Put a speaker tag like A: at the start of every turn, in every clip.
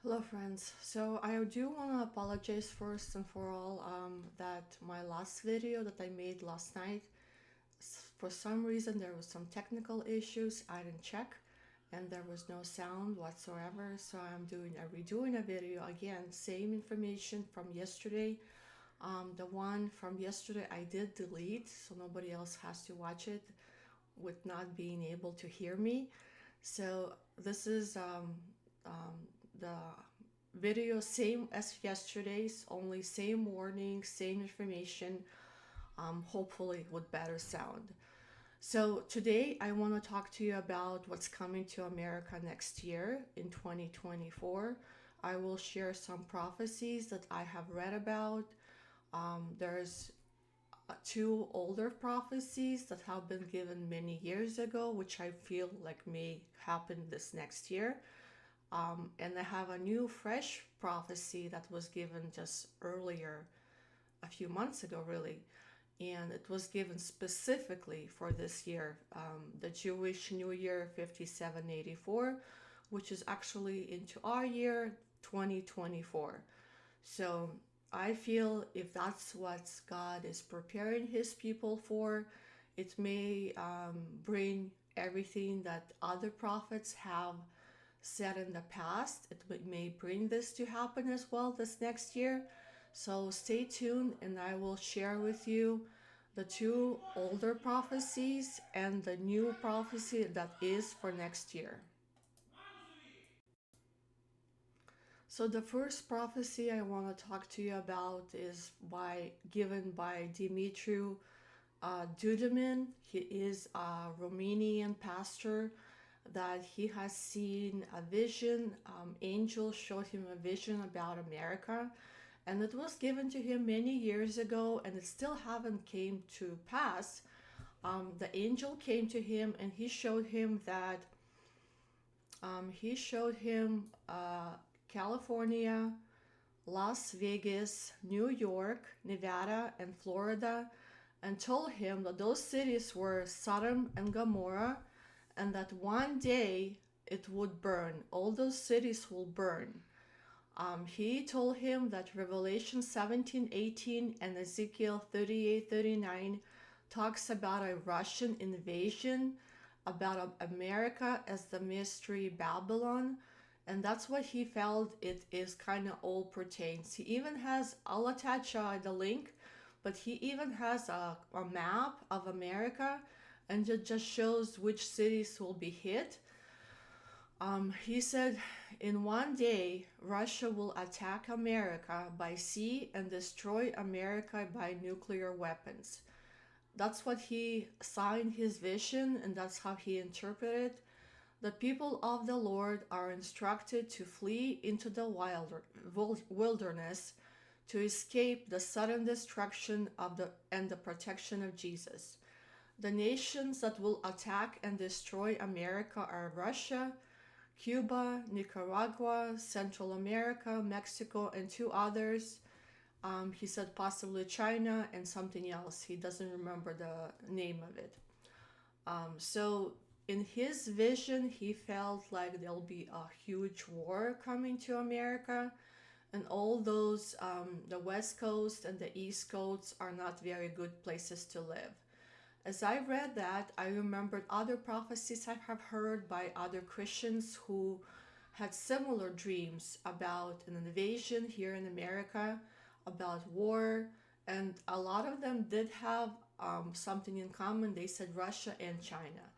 A: Hello, friends. So I do want to apologize first and for all that my last video that I made last night, for some reason there was some technical issues. I didn't check, and there was no sound whatsoever. So I'm redoing a video again, same information from yesterday. The one from yesterday I did delete, so nobody else has to watch it with not being able to hear me. So this is um, the video same as yesterday's, only same warning, same information, hopefully with better sound. So today I want to talk to you about what's coming to America next year in 2024. I will share some prophecies that I have read about. There's two older prophecies that have been given many years ago, which I feel like may happen this next year. And I have a new, fresh prophecy that was given just earlier, a few months ago, really. And it was given specifically for this year, the Jewish New Year 5784, which is actually into our year 2024. So I feel if that's what God is preparing his people for, it may bring everything that other prophets have said in the past. It may bring this to happen as well this next year. So stay tuned, and I will share with you the two older prophecies and the new prophecy that is for next year. So the first prophecy I want to talk to you about is given by Dimitru Duduman. He is a Romanian pastor that he has seen a vision. Angel showed him a vision about America, and it was given to him many years ago, and it still haven't came to pass. The angel came to him, and he showed him that California, Las Vegas, New York, Nevada, and Florida, and told him that those cities were Sodom and Gomorrah, and that one day it would burn. All those cities will burn. He told him that Revelation 17:18 and Ezekiel 38:39 talks about a Russian invasion, about America as the mystery Babylon, and that's what he felt it is kind of all pertains. He even has, I'll attach the link, but he even has a map of America, and it just shows which cities will be hit. He said, in one day, Russia will attack America by sea and destroy America by nuclear weapons. That's what he saw in his vision, and that's how he interpreted. The people of the Lord are instructed to flee into the wilderness to escape the sudden destruction and the protection of Jesus. The nations that will attack and destroy America are Russia, Cuba, Nicaragua, Central America, Mexico, and two others. He said possibly China and something else. He doesn't remember the name of it. So in his vision, he felt like there'll be a huge war coming to America, and all those, the West Coast and the East Coast, are not very good places to live. As I read that, I remembered other prophecies I have heard by other Christians who had similar dreams about an invasion here in America, about war, and a lot of them did have something in common. They said Russia and China.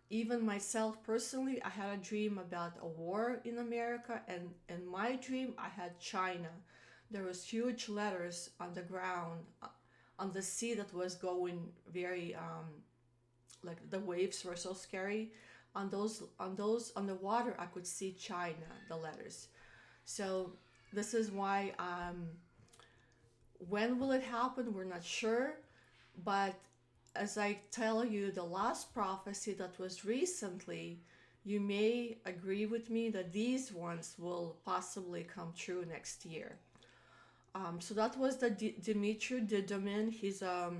A: Even myself personally, I had a dream about a war in America, and in my dream, I had China. There was huge letters on the ground, on the sea that was going very, like the waves were so scary. On the water, I could see China, the letters. So this is why, when will it happen? We're not sure, but as I tell you, the last prophecy that was recently, you may agree with me that these ones will possibly come true next year. So that was the Dimitru Diduman. He's a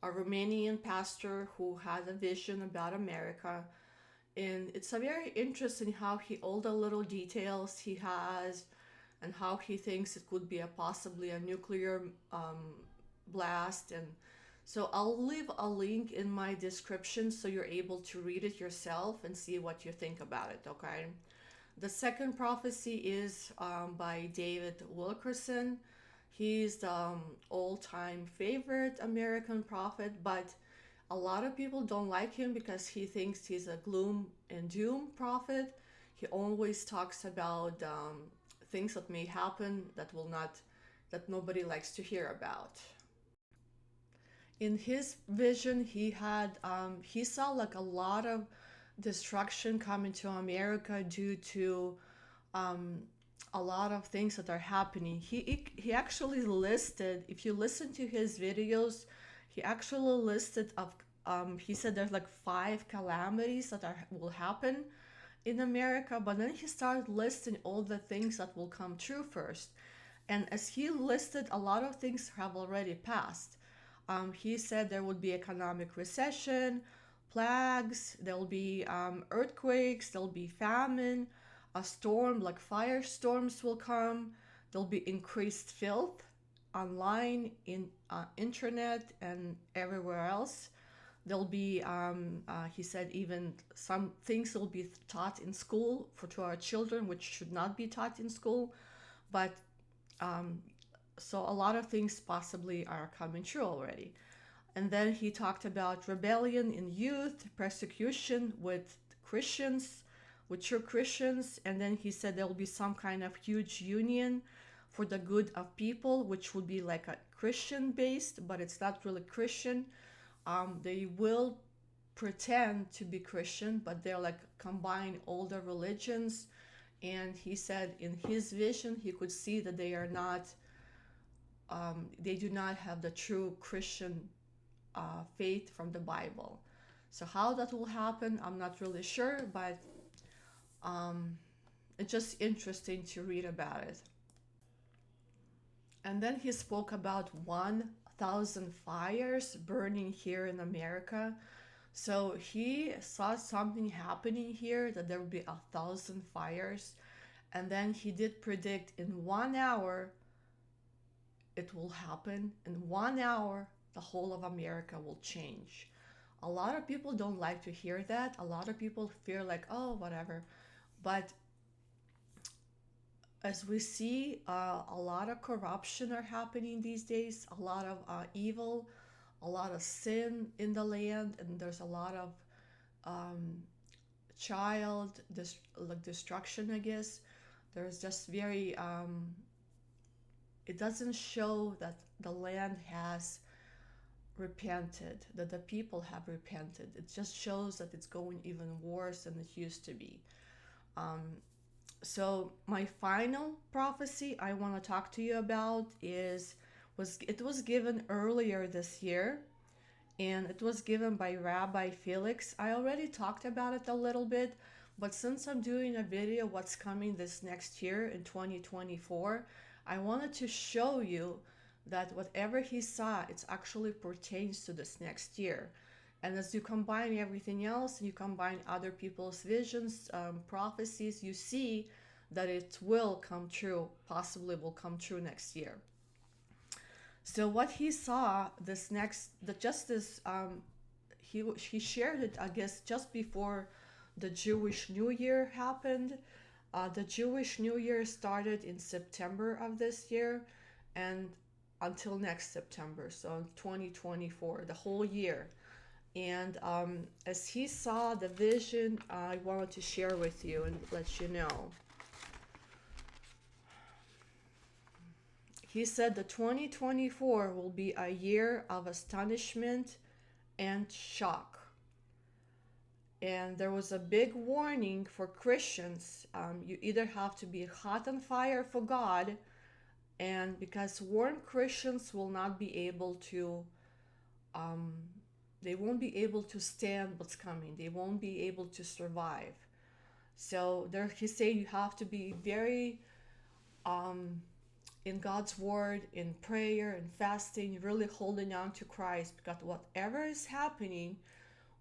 A: Romanian pastor who had a vision about America, And it's a very interesting how he all the little details he has, and how he thinks it could be a possibly a nuclear blast. And so I'll leave a link in my description so you're able to read it yourself and see what you think about it. Okay. The second prophecy is by David Wilkerson. He's the all-time favorite American prophet, but a lot of people don't like him because he thinks he's a gloom and doom prophet. He always talks about things that may happen that will not, that nobody likes to hear about. In his vision, he saw like a lot of destruction coming to America due to um, a lot of things that are happening. He actually listed, if you listen to his videos, he actually listed of he said there's like 5 calamities that will happen in America, but then he started listing all the things that will come true first. And as he listed, a lot of things have already passed. He said there would be economic recession, plagues, there'll be earthquakes, there'll be famine, a storm like firestorms will come, there'll be increased filth online, in internet, and everywhere else. There'll be, he said, even some things will be taught in school for to our children, which should not be taught in school. But um, so a lot of things possibly are coming true already. And then he talked about rebellion in youth, persecution with Christians, with true Christians. And then he said there will be some kind of huge union for the good of people, which would be like a Christian based, but it's not really Christian. They will pretend to be Christian, but they're like combine all the religions. And he said in his vision, he could see that they are not, they do not have the true Christian faith from the Bible. So how that will happen, I'm not really sure, but it's just interesting to read about it. And then he spoke about 1,000 fires burning here in America. So he saw something happening here, that there would be 1,000 fires. And then he did predict in 1 hour it will happen. In 1 hour, the whole of America will change. A lot of people don't like to hear that. A lot of people feel like, oh, whatever. But as we see, a lot of corruption are happening these days, a lot of evil, a lot of sin in the land, and there's a lot of um, like destruction, I guess. There's just very, it doesn't show that the land has repented, that the people have repented. It just shows that it's going even worse than it used to be. Um, so my final prophecy I want to talk to you about was given earlier this year, and it was given by Rabbi Felix. I already talked about it a little bit, but since I'm doing a video what's coming this next year in 2024, I wanted to show you that whatever he saw, it actually pertains to this next year. And as you combine everything else, you combine other people's visions, prophecies, you see that it will come true, possibly will come true next year. So what he saw this next, the justice, he shared it, I guess, just before the Jewish New Year happened. The Jewish New Year started in September of this year, and until next September, so 2024, the whole year. And as he saw the vision, I wanted to share with you and let you know. He said the 2024 will be a year of astonishment and shock. And there was a big warning for Christians. You either have to be hot on fire for God, and because warm Christians will not be able to, they won't be able to stand what's coming. They won't be able to survive. So there, he's saying you have to be very in God's word, in prayer and fasting, really holding on to Christ, because whatever is happening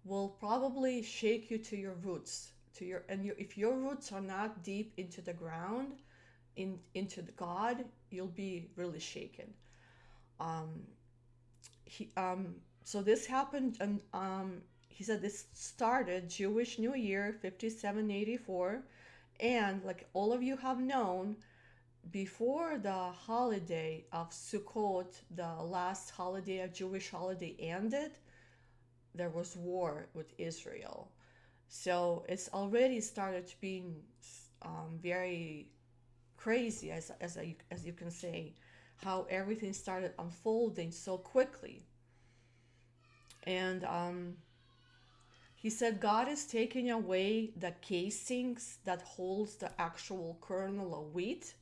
A: will probably shake you to your roots, to your and your, if your roots are not deep into the ground, into the God, you'll be really shaken. Um, he so this happened, and he said this started Jewish New Year 5784, and like all of you have known, before the holiday of Sukkot, the last holiday, a Jewish holiday, ended, there was war with Israel. So it's already started being very crazy, as you can say, how everything started unfolding so quickly. And he said God is taking away the casings that holds the actual kernel of wheat,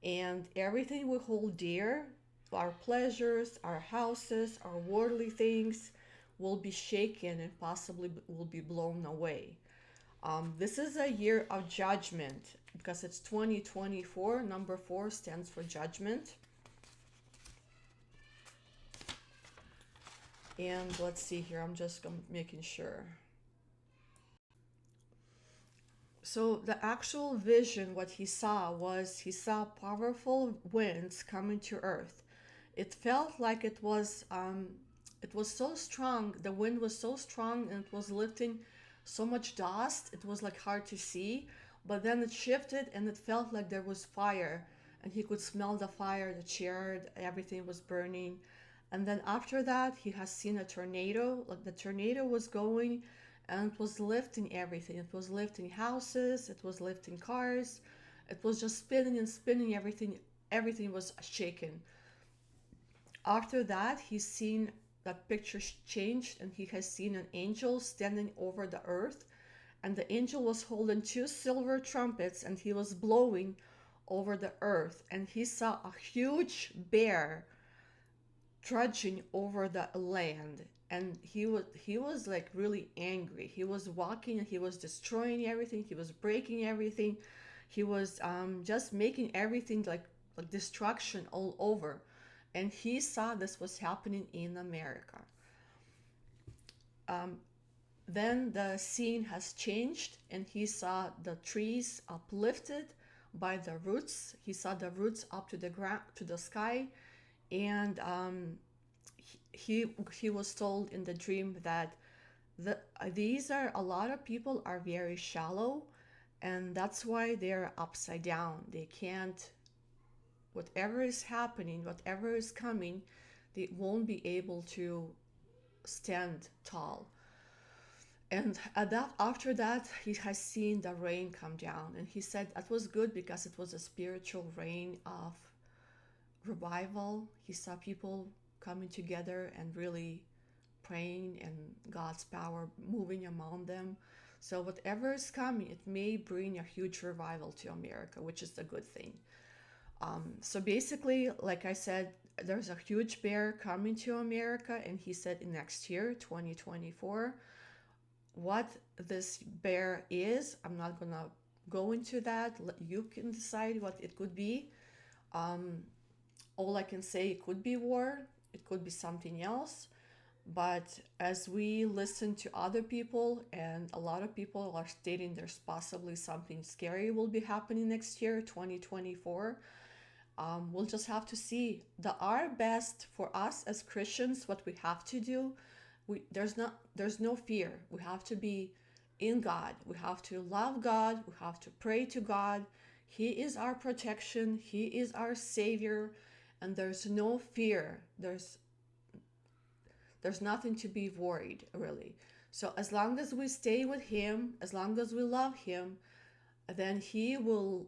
A: and everything we hold dear, our pleasures, our houses, our worldly things, will be shaken and possibly will be blown away. This is a year of judgment because it's 2024. Number 4 stands for judgment. And let's see here, I'm just making sure. So the actual vision, what he saw was he saw powerful winds coming to earth. It felt like it was so strong. The wind was so strong and it was lifting so much dust. It was like hard to see, but then it shifted and it felt like there was fire, and he could smell the fire, the chair, everything was burning. And then after that, he has seen a tornado. Like the tornado was going and it was lifting everything. It was lifting houses, it was lifting cars, it was just spinning and spinning everything. Everything was shaken. After that, he's seen that picture changed, and he has seen an angel standing over the earth, and the angel was holding two silver trumpets, and he was blowing over the earth, and he saw a huge bear trudging over the land, and he was like really angry. He was walking and he was destroying everything, he was breaking everything, he was just making everything like destruction all over. And he saw this was happening in America. um, then the scene has changed, and he saw the trees uplifted by the roots. He saw the roots up to the ground, to the sky, and he was told in the dream that these are a lot of people are very shallow, and that's why they're upside down. They can't, whatever is happening, whatever is coming, they won't be able to stand tall. And after that, he has seen the rain come down, and he said that was good because it was a spiritual rain of revival. He saw people coming together and really praying, and God's power moving among them. So whatever is coming, it may bring a huge revival to America, which is a good thing. So basically, like I said, there's a huge bear coming to America, and he said in next year, 2024. What this bear is, I'm not gonna go into that. You can decide what it could be. Um, all I can say, it could be war, it could be something else. But as we listen to other people, and a lot of people are stating there's possibly something scary will be happening next year, 2024. We'll just have to see. Our best for us as Christians, what we have to do, there's no fear. We have to be in God. We have to love God. We have to pray to God. He is our protection. He is our savior, and there's no fear. There's nothing to be worried, really. So as long as we stay with him, as long as we love him, then he will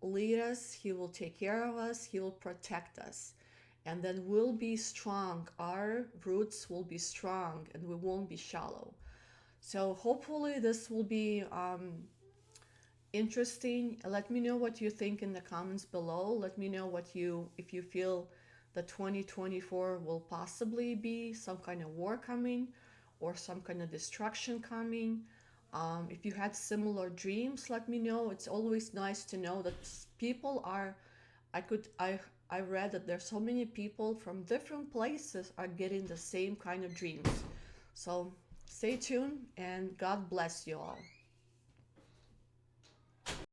A: lead us, he will take care of us, he will protect us, and then we'll be strong. Our roots will be strong, and we won't be shallow. So hopefully this will be interesting. Let me know what you think in the comments below. Let me know if you feel that 2024 will possibly be some kind of war coming, or some kind of destruction coming. If you had similar dreams, let me know. It's always nice to know that people are, I read that there's so many people from different places are getting the same kind of dreams. So Stay tuned and God bless you all.